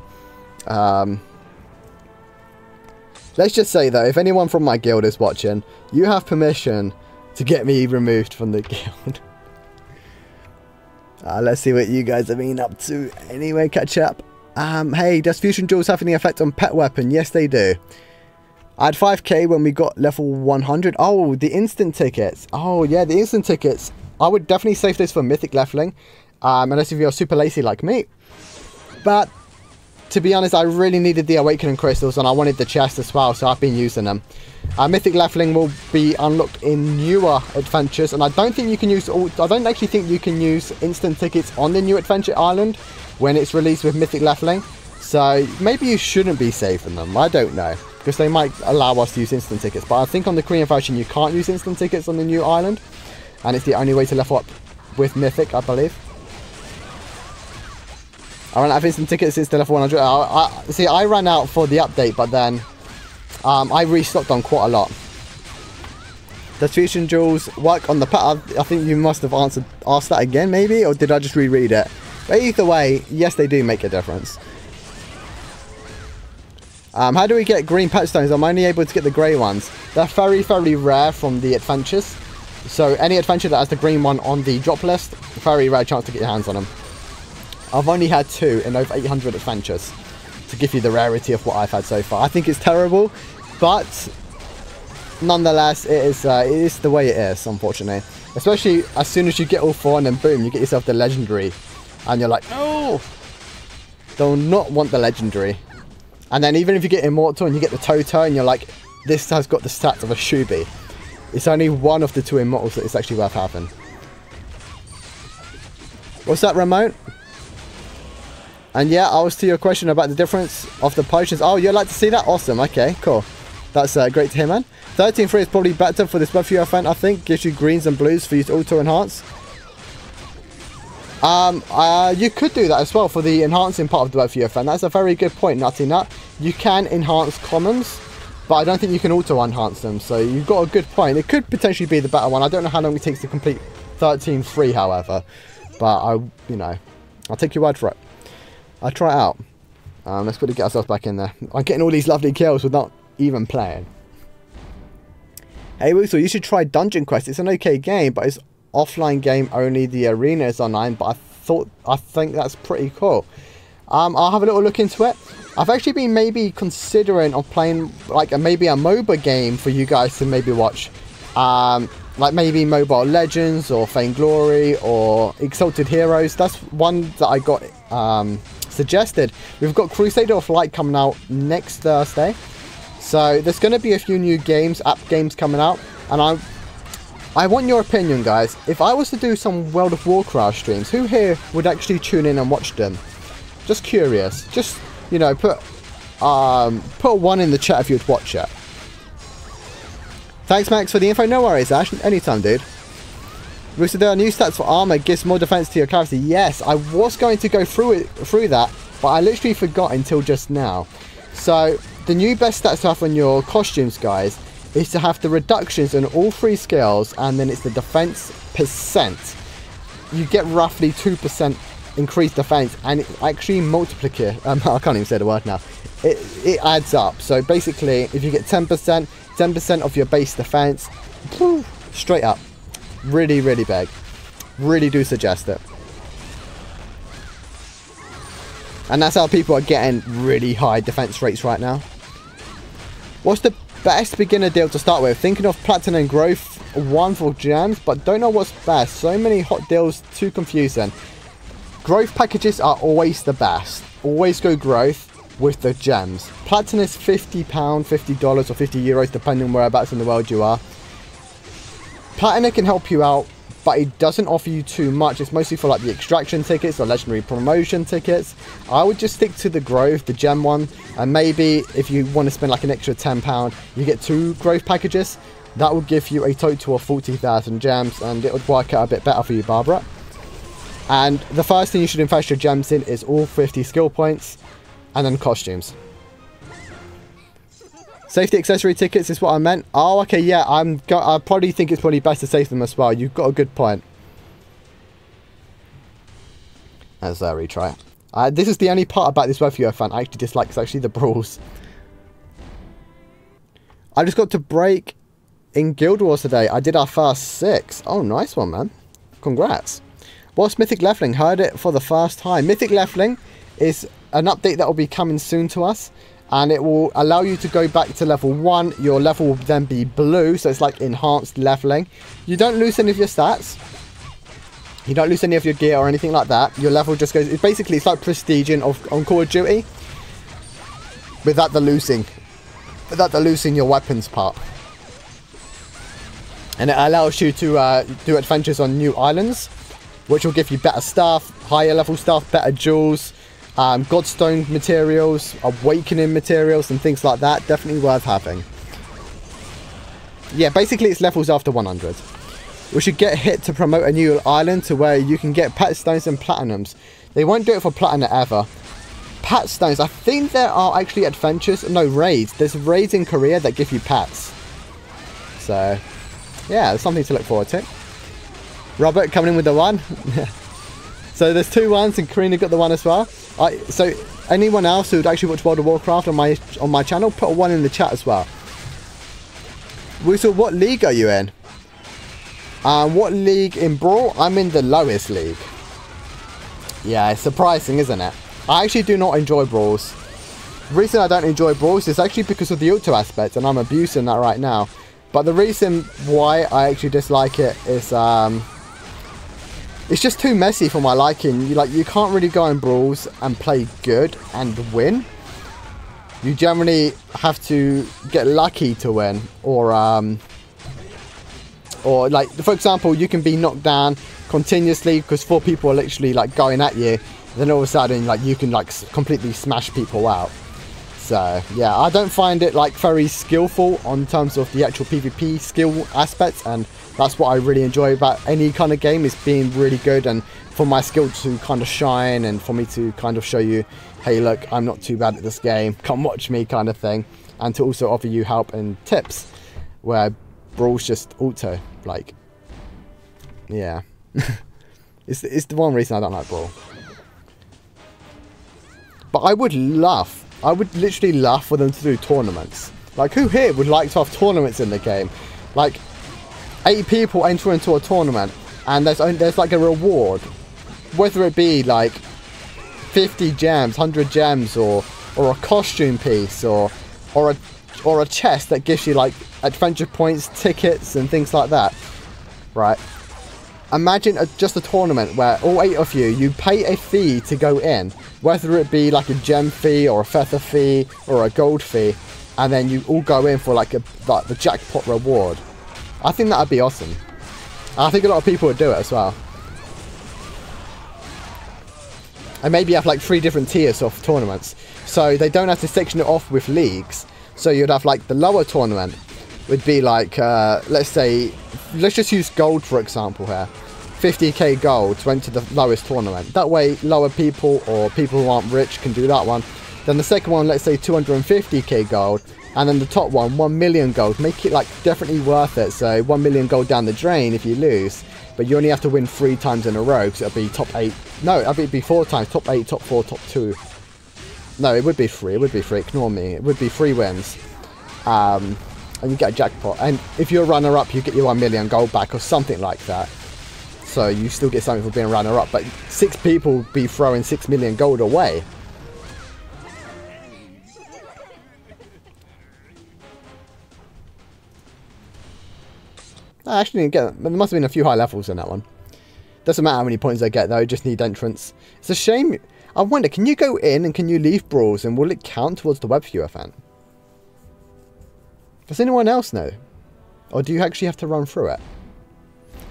Let's just say though, if anyone from my guild is watching, you have permission to get me removed from the guild. Let's see what you guys have been up to. Anyway, catch up. Hey, does fusion jewels have any effect on pet weapon? Yes, they do. I had 5k when we got level 100. Oh, the instant tickets. Oh, yeah, the instant tickets. I would definitely save this for mythic leveling. Unless if you're super lazy like me. But to be honest, I really needed the awakening crystals and I wanted the chest as well, so I've been using them. Mythic leveling will be unlocked in newer adventures, and I don't think you can use I don't actually think you can use instant tickets on the new adventure island when it's released with mythic leveling. So maybe you shouldn't be saving them. I don't know, because they might allow us to use instant tickets. But I think on the Korean version you can't use instant tickets on the new island, and it's the only way to level up with mythic, I believe. I ran out of instant tickets since the level 100. See, I ran out for the update, but then I restocked on quite a lot. Does fusion jewels work on the pet? I think you must have asked that again, maybe, or did I just reread it? But either way, yes, they do make a difference. How do we get green pet stones? I'm only able to get the grey ones. They're very, very rare from the adventures. So any adventure that has the green one on the drop list, very rare chance to get your hands on them. I've only had 2 in over 800 adventures to give you the rarity of what I've had so far. I think it's terrible, but nonetheless, it is the way it is, unfortunately. Especially as soon as you get all 4 and then boom, you get yourself the legendary. And you're like, no! Do not want the legendary. And then even if you get immortal and you get the Toto and you're like, this has got the stats of a Shubi. It's only one of the 2 immortals that it's actually worth having. What's that, remote? And yeah, I was to your question about the difference of the potions. Oh, you'd like to see that? Awesome. Okay, cool. That's great to hear, man. 13-3 is probably better for this buff you event, I think. Gives you greens and blues for you to auto-enhance. You could do that as well for the enhancing part of the web viewer fan. That's a very good point, Nutty Nut. You can enhance commons, but I don't think you can auto-enhance them. So you've got a good point. It could potentially be the better one. I don't know how long it takes to complete 13 free, however. But I'll take your word for it. I'll try it out. Let's quickly get ourselves back in there. I'm getting all these lovely kills without even playing. Hey Woozle, you should try Dungeon Quest. It's an okay game, but it's offline game only. The arena is online, but I think that's pretty cool. I'll have a little look into it. I've actually been maybe considering of playing like maybe a MOBA game for you guys to maybe watch. Like maybe Mobile Legends or Vainglory or Exalted Heroes. That's one that I got suggested. We've got Crusader of Light coming out next Thursday. So there's going to be a few new app games coming out. And I want your opinion, guys. If I was to do some World of Warcraft streams, who here would actually tune in and watch them? Just curious. Just, you know, put a 1 in the chat if you'd watch it. Thanks, Max, for the info. No worries, Ash. Anytime, dude. So there are new stats for armor. Gives more defense to your character. Yes, I was going to go through that, but I literally forgot until just now. So the new best stats to have on your costumes, guys, is to have the reductions in all 3 skills, and then it's the defense percent. You get roughly 2% increased defense, and it actually multiplicates. I can't even say the word now. It adds up. So basically, if you get 10% of your base defense, straight up. Really, really big. Really do suggest it. And that's how people are getting really high defense rates right now. What's the best beginner deal to start with? Thinking of Platinum Growth 1 for gems, but don't know what's best. So many hot deals, too confusing. Growth packages are always the best. Always go growth with the gems. Platinum is £50, $50 or €50 depending on whereabouts in the world you are. Platinum can help you out, but it doesn't offer you too much. It's mostly for like the extraction tickets or legendary promotion tickets. I would just stick to the growth, the gem one, and maybe if you want to spend like an extra £10, you get 2 growth packages. That will give you a total of 40,000 gems, and it would work out a bit better for you, Barbara. And the first thing you should invest your gems in is all 50 skill points, and then costumes. Safety accessory tickets is what I meant. Oh, okay, yeah. I probably think it's probably best to save them as well. You've got a good point. Let's retry. This is the only part about this web viewer fan I actually dislike. It's actually the Brawls. I just got to break in Guild Wars today. I did our first 6. Oh, nice one, man. Congrats. What's Mythic Leveling? Heard it for the first time. Mythic Leveling is an update that will be coming soon to us. And it will allow you to go back to level 1. Your level will then be blue. So it's like enhanced leveling. You don't lose any of your stats. You don't lose any of your gear or anything like that. Your level just goes... Basically, it's like prestiging on Call of Duty. Without the losing. Without the losing your weapons part. And it allows you to do adventures on new islands. Which will give you better stuff. Higher level stuff. Better jewels. Godstone materials, awakening materials and things like that. Definitely worth having. Yeah, basically it's levels after 100. We should get hit to promote a new island to where you can get pet stones and platinums. They won't do it for platinum ever. Pet stones, I think there are actually adventures, no, raids. There's raids in Korea that give you pets. So yeah, there's something to look forward to. Robert coming in with the 1. So there's 2 1s and Karina got the 1 as well. So anyone else who would actually watch World of Warcraft on my channel, put a 1 in the chat as well. Woozle, what league are you in? What league in Brawl? I'm in the lowest league. Yeah, it's surprising, isn't it? I actually do not enjoy Brawls. The reason I don't enjoy Brawls is actually because of the auto aspect, and I'm abusing that right now. But the reason why I actually dislike it is it's just too messy for my liking. You can't really go in Brawls and play good and win. You generally have to get lucky to win, or like for example, you can be knocked down continuously because 4 people are literally like going at you. Then all of a sudden, like you can like completely smash people out. So yeah, I don't find it like very skillful on terms of the actual PvP skill aspects, and that's what I really enjoy about any kind of game, is being really good and for my skill to kind of shine and for me to kind of show you, hey look, I'm not too bad at this game, come watch me kind of thing, and to also offer you help and tips, where Brawls just auto, like, yeah. It's the one reason I don't like Brawl. But I would literally love for them to do tournaments. Like, who here would like to have tournaments in the game? Like, 8 people enter into a tournament, and there's like a reward. Whether it be like 50 gems, 100 gems, or a costume piece, or a chest that gives you like adventure points, tickets, and things like that. Right? Imagine just a tournament where all 8 of you pay a fee to go in, whether it be like a gem fee or a feather fee or a gold fee, and then you all go in for like the jackpot reward. I think that would be awesome. I think a lot of people would do it as well. And maybe have like 3 different tiers of tournaments, so they don't have to section it off with leagues. So you'd have like the lower tournament would be like, let's just use gold for example here. 50k gold went to the lowest tournament. That way lower people or people who aren't rich can do that one. Then the second one, let's say 250k gold. And then the top one, 1 million gold. Make it like definitely worth it. So 1 million gold down the drain if you lose. But you only have to win 3 times in a row, because it'll be top 8. No, it'll be 4 times. Top 8, top 4, top 2. No, it would be 3. It would be 3. Ignore me. It would be 3 wins. And you get a jackpot. And if you're a runner-up, you get your 1 million gold back or something like that. So you still get something for being runner-up. But 6 people would be throwing 6 million gold away. I actually didn't get that. There must have been a few high levels in that one. Doesn't matter how many points they get though, just need entrance. It's a shame. I wonder, can you go in and can you leave Brawls and will it count towards the web view event? Does anyone else know? Or do you actually have to run through it?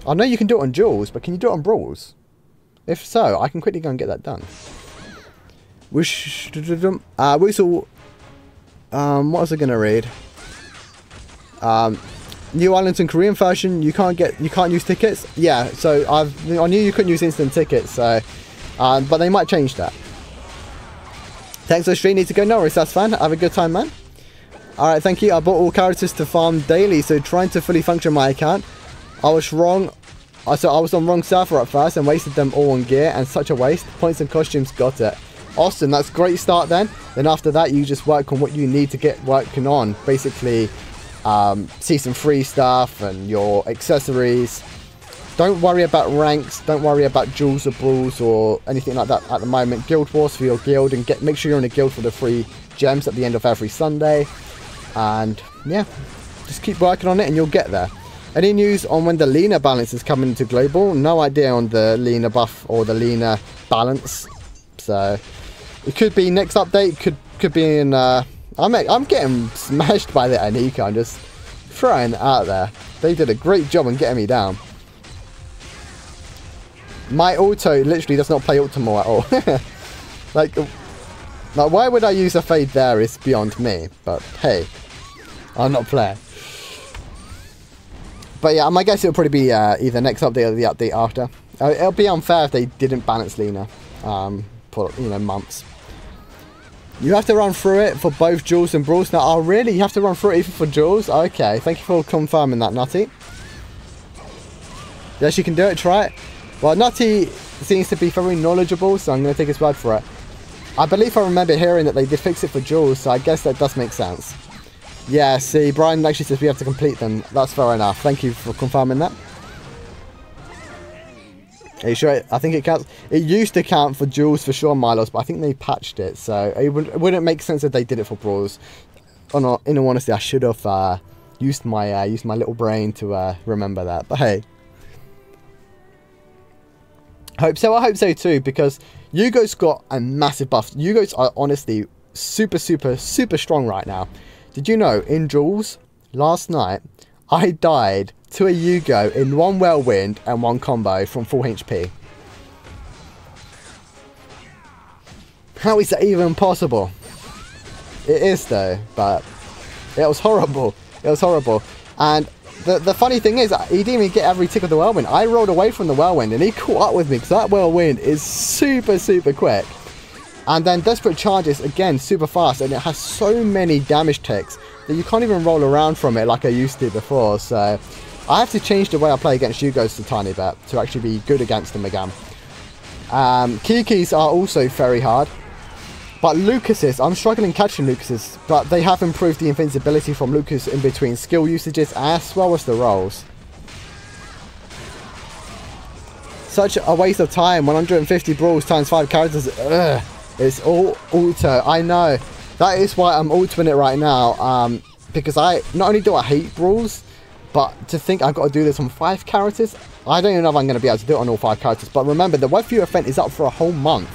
I know you can do it on Duels, but can you do it on Brawls? If so, I can quickly go and get that done. Woozle. What was I going to read? New Islands and Korean version, you can't use tickets. Yeah, so I knew you couldn't use instant tickets, so but they might change that. Thanks for the stream, need to go. No worries, that's fine. Have a good time, man. Alright, thank you. I bought all characters to farm daily, so trying to fully function my account. I was wrong. So I was on wrong server at first and wasted them all on gear, and such a waste. Points and costumes, got it. Awesome, that's a great start then. Then after that, you just work on what you need to get working on. Basically, season 3 stuff and your accessories. Don't worry about ranks, don't worry about duels or brawls or anything like that at the moment. Guild Wars for your guild, and make sure you're in a guild for the free gems at the end of every Sunday. And yeah, just keep working on it and you'll get there. Any news on when the Lena balance is coming into global? No idea on the Lena buff or the Lena balance, so it could be next update, could be in I'm getting smashed by the Anika. I'm just throwing it out there. They did a great job on getting me down. My auto literally does not play Ultimo at all. like, why would I use a fade there is beyond me. But hey, I'm not playing. But yeah, my guess it'll probably be either next update or the update after. It'll be unfair if they didn't balance Lena for months. You have to run through it for both Duels and Brawls. Now, oh really? You have to run through it even for Duels? Okay, thank you for confirming that, Nutty. Yes, you can do it, try it. Well, Nutty seems to be very knowledgeable, so I'm going to take his word for it. I believe I remember hearing that they did fix it for Duels, so I guess that does make sense. Yeah, see, Brian actually says we have to complete them. That's fair enough. Thank you for confirming that. Are you sure? I think it counts. It used to count for Duels for sure, Milos, but I think they patched it, so it wouldn't make sense if they did it for Brawls. In all honesty, I should have used my little brain to remember that. But hey, I hope so too, because Yugo's got a massive buff. Yugos are honestly super strong right now. Did you know in Duels last night I died to a Yugo in 1 whirlwind and 1 combo from full HP? How is that even possible? It is though, but it was horrible. It was horrible. And the funny thing is, he didn't even get every tick of the whirlwind. I rolled away from the whirlwind and he caught up with me because that whirlwind is super, super quick. And then Desperate Charges, again, super fast, and it has so many damage ticks that you can't even roll around from it like I used to before. So I have to change the way I play against Yugos a tiny bit to actually be good against them again. Kikis are also very hard. But Lucas's, I'm struggling catching Lucas's, but they have improved the invincibility from Lucas in between skill usages as well as the rolls. Such a waste of time, 150 brawls times 5 characters, ugh, it's all auto, I know. That is why I'm autoing it right now, because not only do I hate brawls, but to think I've got to do this on 5 characters, I don't even know if I'm going to be able to do it on all 5 characters, but remember, the Web View event is up for a whole month.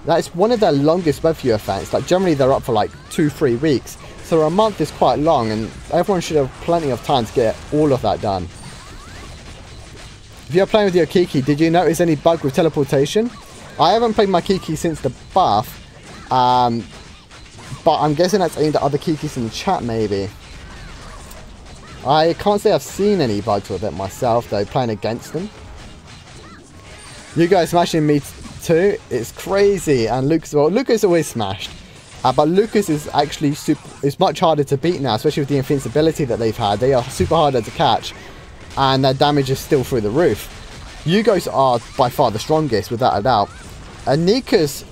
That is one of their longest Web View events. Like, generally they're up for like 2-3 weeks. So a month is quite long, and everyone should have plenty of time to get all of that done. If you're playing with your Kiki, did you notice any bug with teleportation? I haven't played my Kiki since the buff. But I'm guessing that's aimed at other Kikis in the chat, maybe. I can't say I've seen any bugs with it myself, though, playing against them. You guys smashing me too, it's crazy. And Lucas, well, Lucas always smashed, but Lucas is actually is much harder to beat now, especially with the invincibility that they've had. They are super harder to catch, and their damage is still through the roof. Yugos are by far the strongest, without a doubt. And Nikas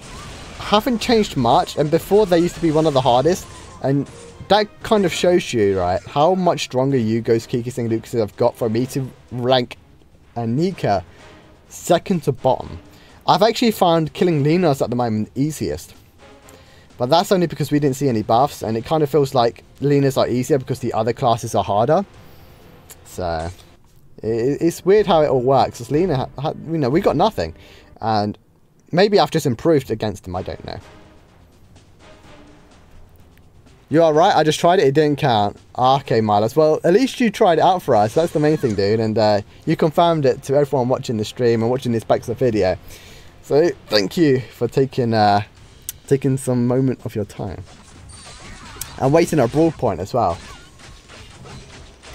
haven't changed much, and before they used to be one of the hardest, and that kind of shows you, right, how much stronger Yugos, Kikis and Lucas have got for me to rank Nika second to bottom. I've actually found killing Lena's at the moment easiest. But that's only because we didn't see any buffs, and it kind of feels like Lena's are easier because the other classes are harder. So, it's weird how it all works. Because Lena, you know, we got nothing. And maybe I've just improved against them, I don't know. You are right, I just tried it, it didn't count. Okay, Milos, well, at least you tried it out for us. That's the main thing, dude. And you confirmed it to everyone watching the stream and watching this back to the video. So, thank you for taking some moment of your time. And waiting a brawl point as well.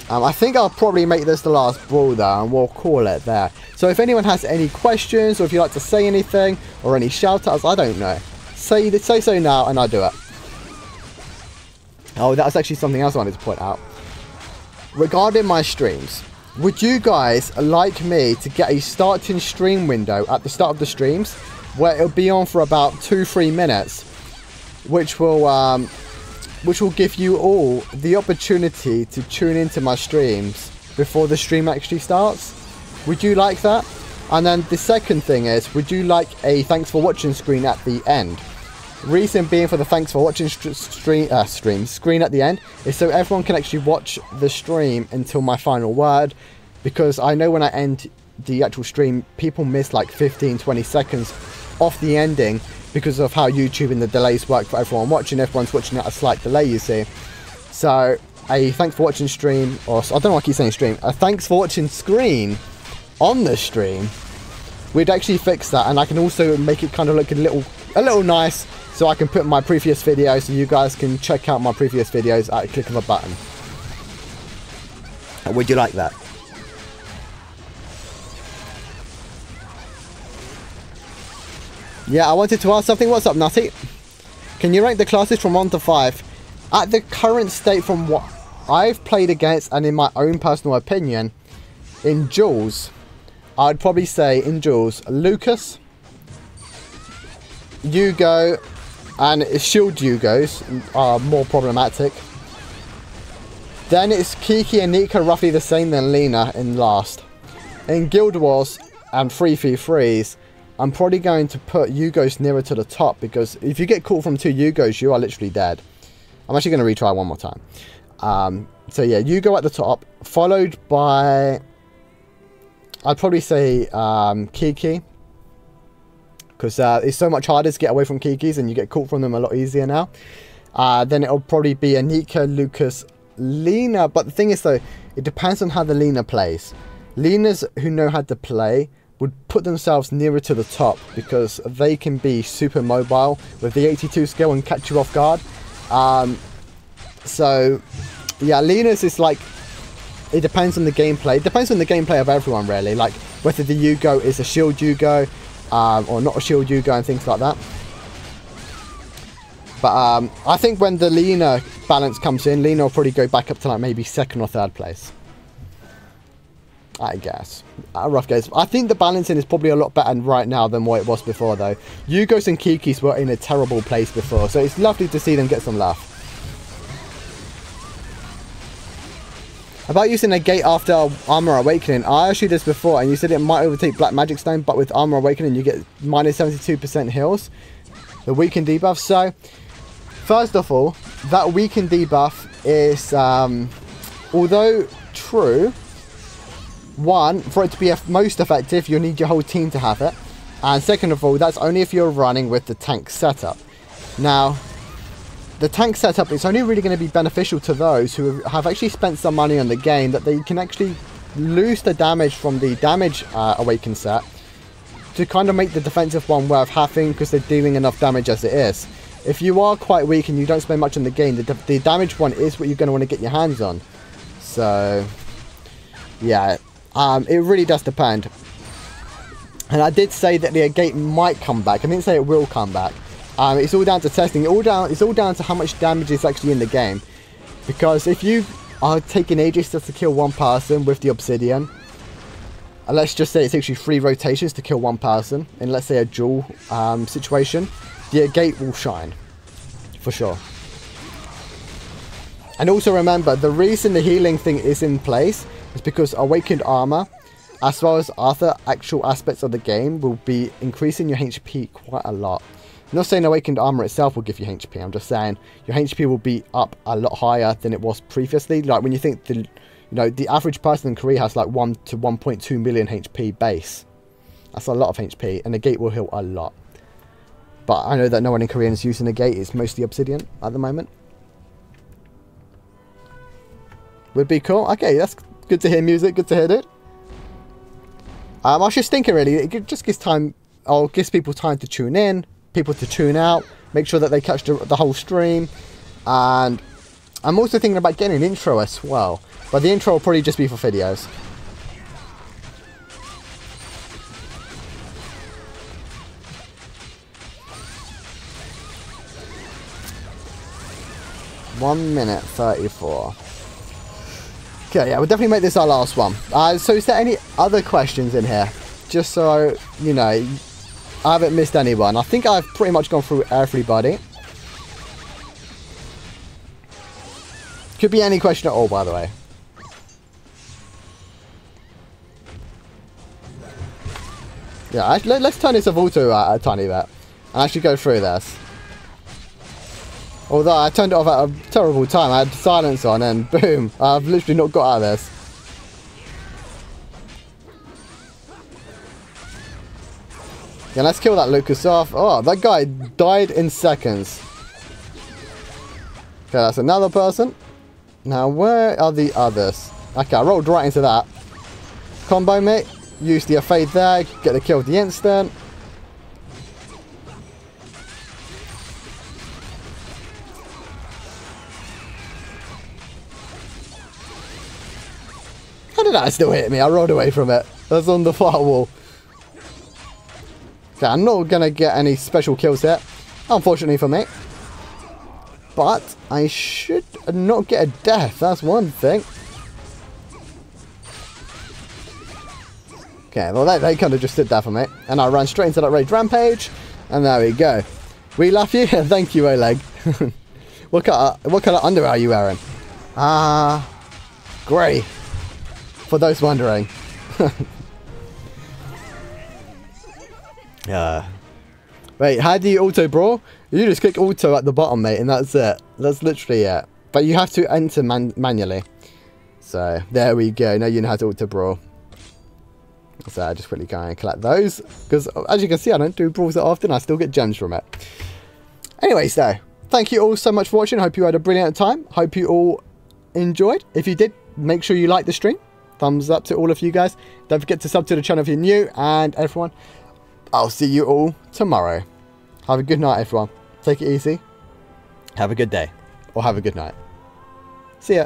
I think I'll probably make this the last brawl though, and we'll call it there. So if anyone has any questions, or if you'd like to say anything, or any shout-outs, I don't know. Say so now, and I'll do it. Oh, that's actually something else I wanted to point out. Regarding my streams, would you guys like me to get a starting stream window at the start of the streams, where it'll be on for about 2-3 minutes, which will give you all the opportunity to tune into my streams before the stream actually starts? Would you like that? And then the second thing is, would you like a thanks for watching screen at the end? Reason being for the thanks for watching screen at the end is so everyone can actually watch the stream until my final word, because I know when I end the actual stream, people miss like 15-20 seconds off the ending because of how YouTube and the delays work for everyone watching. Everyone's watching at a slight delay, you see. So a thanks for watching stream, or I don't know why I keep saying stream, a thanks for watching screen on the stream, we'd actually fix that, and I can also make it kind of look a little nice, so I can put my previous videos so you guys can check out my previous videos at a click of a button. Would you like that? Yeah, I wanted to ask something. What's up, Nutty? Can you rank the classes from 1 to 5? At the current state, from what I've played against, and in my own personal opinion, in duels, I'd probably say in duels, Lucas, Yugo, and Shield Yugos are more problematic. Then it's Kiki and Nika, roughly the same, than Lena in last. In Guild Wars and 3v3s, I'm probably going to put Yugos nearer to the top, because if you get caught from 2 Yugos, you are literally dead. I'm actually going to retry one more time. So yeah, Yugo at the top, followed by, I'd probably say Kiki, because it's so much harder to get away from Kikis, and you get caught from them a lot easier now. Then it'll probably be Anika, Lucas, Lena. But the thing is though, it depends on how the Lena plays. Lenas who know how to play would put themselves nearer to the top, because they can be super mobile with the 82 skill and catch you off guard. So, yeah, Lena's is like, it depends on the gameplay. It depends on the gameplay of everyone, really. Like, whether the Yugo is a shield Yugo, or not a shield Yugo and things like that. But I think when the Lena balance comes in, Lena will probably go back up to like maybe 2nd or 3rd place. I guess. A rough guess. I think the balancing is probably a lot better right now than what it was before, though. Yugos and Kikis were in a terrible place before, so it's lovely to see them get some love. About using a gate after Armor Awakening, I asked you this before, and you said it might overtake Black Magic Stone, but with Armor Awakening you get minus 72% heals. The weaken debuff. So, first of all, that weaken debuff is, although true, one, for it to be most effective, you'll need your whole team to have it. And second of all, that's only if you're running with the tank setup. Now, the tank setup is only really going to be beneficial to those who have actually spent some money on the game, that they can actually lose the damage from the damage awaken set to kind of make the defensive one worth having, because they're doing enough damage as it is. If you are quite weak and you don't spend much on the game, the damage one is what you're going to want to get your hands on. So, yeah, it really does depend. And I did say that the gate might come back. I didn't say it will come back. It's all down to testing. It's all down to how much damage is actually in the game. Because if you are taking ages just to kill one person with the obsidian, and let's just say it takes you 3 rotations to kill one person in, let's say, a duel situation, the gate will shine for sure. And also remember, the reason the healing thing is in place is because awakened armor, as well as other actual aspects of the game, will be increasing your HP quite a lot. I'm not saying awakened armor itself will give you HP. I'm just saying your HP will be up a lot higher than it was previously. Like when you think the average person in Korea has like 1 to 1.2 million HP base. That's a lot of HP, and the gate will heal a lot. But I know that no one in Korea is using the gate. It's mostly obsidian at the moment. Would be cool. Okay, that's good to hear music. Good to hear it. I was just thinking, really, it just gives time, or gives people time to tune in, people to tune out, make sure that they catch the whole stream. And I'm also thinking about getting an intro as well, but the intro will probably just be for videos. One minute 34. Okay, yeah, we'll definitely make this our last one. So is there any other questions in here? Just so, you know, I haven't missed anyone. I think I've pretty much gone through everybody. Could be any question at all, by the way. Yeah, let's turn this off auto a tiny bit and actually go through this. Although I turned it off at a terrible time. I had silence on and boom, I've literally not got out of this. Yeah, let's kill that Lucas off. Oh, that guy died in seconds. Okay, that's another person. Now, where are the others? Okay, I rolled right into that. Combo, mate. Use the fade there. Get the kill with the instant. How did that still hit me? I rolled away from it. That's on the far wall. Okay, I'm not going to get any special kills here, unfortunately for me. But I should not get a death. That's one thing. Okay, well, they kind of just stood there for me. And I ran straight into that Rage Rampage. And there we go. We love you. Thank you, Oleg. What kind of underwear are you wearing? Grey. For those wondering. Wait, how do you auto brawl? You just click auto at the bottom, mate, and that's it. That's literally it. But you have to enter manually. So, there we go. Now you know how to auto brawl. So, I just quickly go and collect those. Because, as you can see, I don't do brawls that often. I still get gems from it. Anyways, though, thank you all so much for watching. Hope you had a brilliant time. Hope you all enjoyed. If you did, make sure you like the stream. Thumbs up to all of you guys. Don't forget to sub to the channel if you're new. And everyone, I'll see you all tomorrow. Have a good night, everyone. Take it easy. Have a good day. or have a good night. See ya.